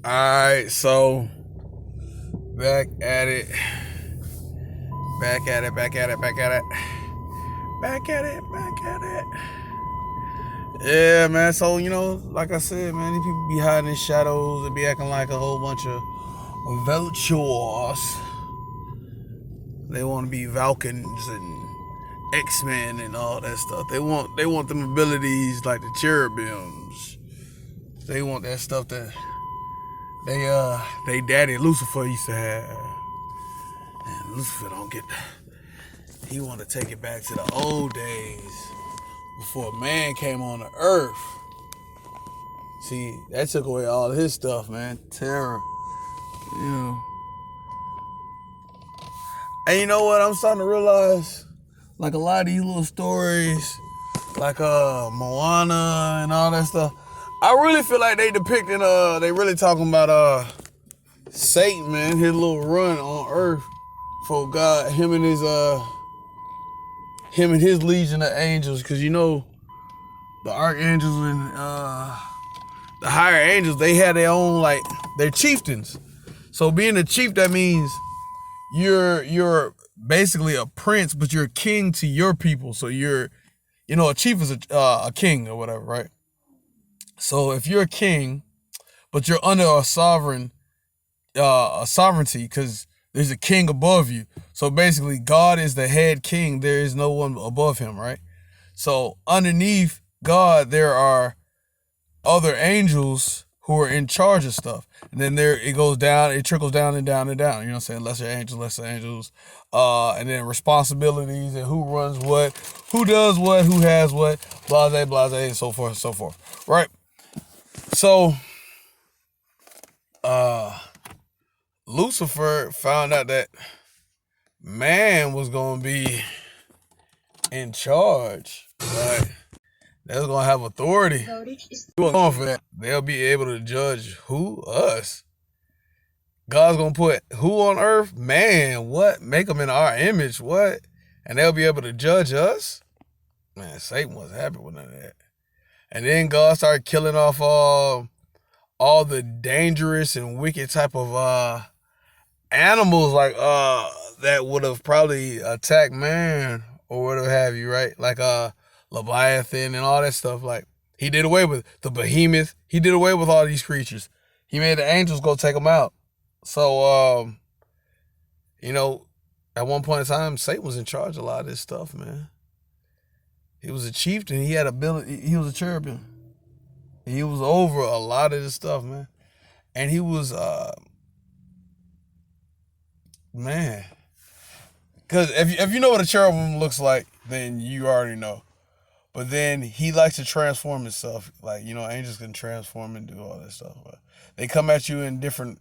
Alright, so back at it. Back at it, back at it, back at it. Back at it, back at it. Yeah, man. So, like I said, man, these people be hiding in shadows and be acting like a whole bunch of vultures. They want to be Valkyries and X-Men and all that stuff. They want them abilities like the cherubims. They want that stuff that they daddy Lucifer used to have. And Lucifer don't get that. He want to take it back to the old days before man came on the earth. See, that took away all his stuff, man. Terror. You know. And you know what? I'm starting to realize, like a lot of these little stories, like Moana and all that stuff, I really feel like they depicting, they really talking about Satan, man, his little run on earth for God, him and his legion of angels, because the archangels and the higher angels, they had their own, like, they're chieftains. So being a chief, that means you're basically a prince, but you're a king to your people. So a chief is a king or whatever, right? So if you're a king, but you're under a sovereignty, because there's a king above you. So basically, God is the head king. There is no one above him, right? So underneath God, there are other angels who are in charge of stuff. And then it goes down, it trickles down and down and down. You know what I'm saying? Lesser angels. And then responsibilities and who runs what, who does what, who has what, blase, and so forth and so forth. Right? So, Lucifer found out that man was going to be in charge, right? They was going to have authority. Going for that. They'll be able to judge who? Us. God's going to put who on earth? Man, what? Make them in our image, what? And they'll be able to judge us? Man, Satan wasn't happy with none of that. And then God started killing off all the dangerous and wicked type of animals, like that would have probably attacked man or whatever have you, right? Like Leviathan and all that stuff. Like, he did away with the behemoth. He did away with all these creatures. He made the angels go take them out. So at one point in time, Satan was in charge of a lot of this stuff, man. He was a chieftain. He had ability. He was a cherubim. He was over a lot of this stuff, man. And he was, man. Because if you know what a cherubim looks like, then you already know. But then he likes to transform himself. Like, angels can transform and do all that stuff. But they come at you in different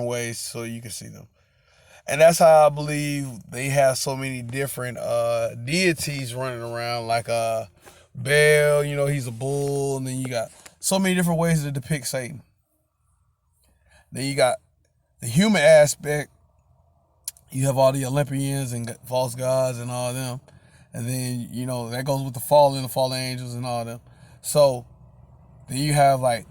ways so you can see them. And that's how I believe they have so many different deities running around, like Baal, he's a bull, and then you got so many different ways to depict Satan. Then you got the human aspect. You have all the Olympians and false gods and all them. And then, that goes with the fallen angels and all them. So then you have, like,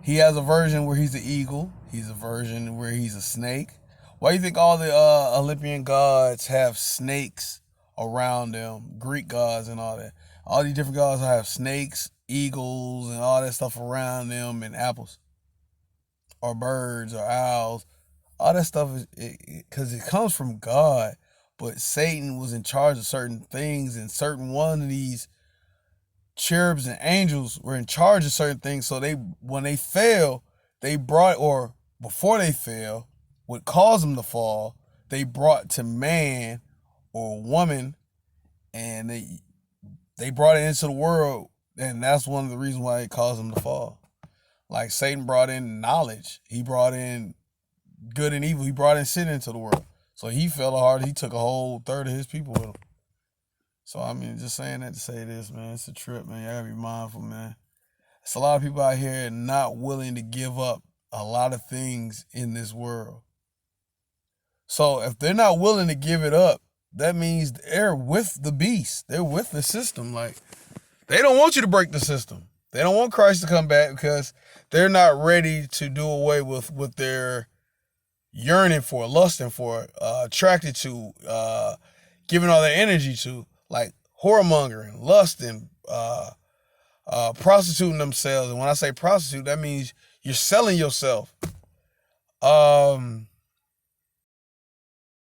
he has a version where he's an eagle. He's a version where he's a snake. Why do you think all the Olympian gods have snakes around them? Greek gods and all that. All these different gods have snakes, eagles, and all that stuff around them, and apples. Or birds or owls. All that stuff is because it comes from God. But Satan was in charge of certain things, and certain one of these cherubs and angels were in charge of certain things. So when they fell, before they fell, what caused them to fall, they brought to man or woman, and they brought it into the world, and that's one of the reasons why it caused them to fall. Like, Satan brought in knowledge. He brought in good and evil. He brought in sin into the world. So he fell hard. He took a whole third of his people with him. So, just saying that to say this, man. It's a trip, man. Y'all gotta be mindful, man. It's a lot of people out here not willing to give up a lot of things in this world. So if they're not willing to give it up, that means they're with the beast. They're with the system. Like, they don't want you to break the system. They don't want Christ to come back because they're not ready to do away with what they're yearning for, lusting for, attracted to, giving all their energy to, like whoremongering, lusting, prostituting themselves. And when I say prostitute, that means you're selling yourself. Um,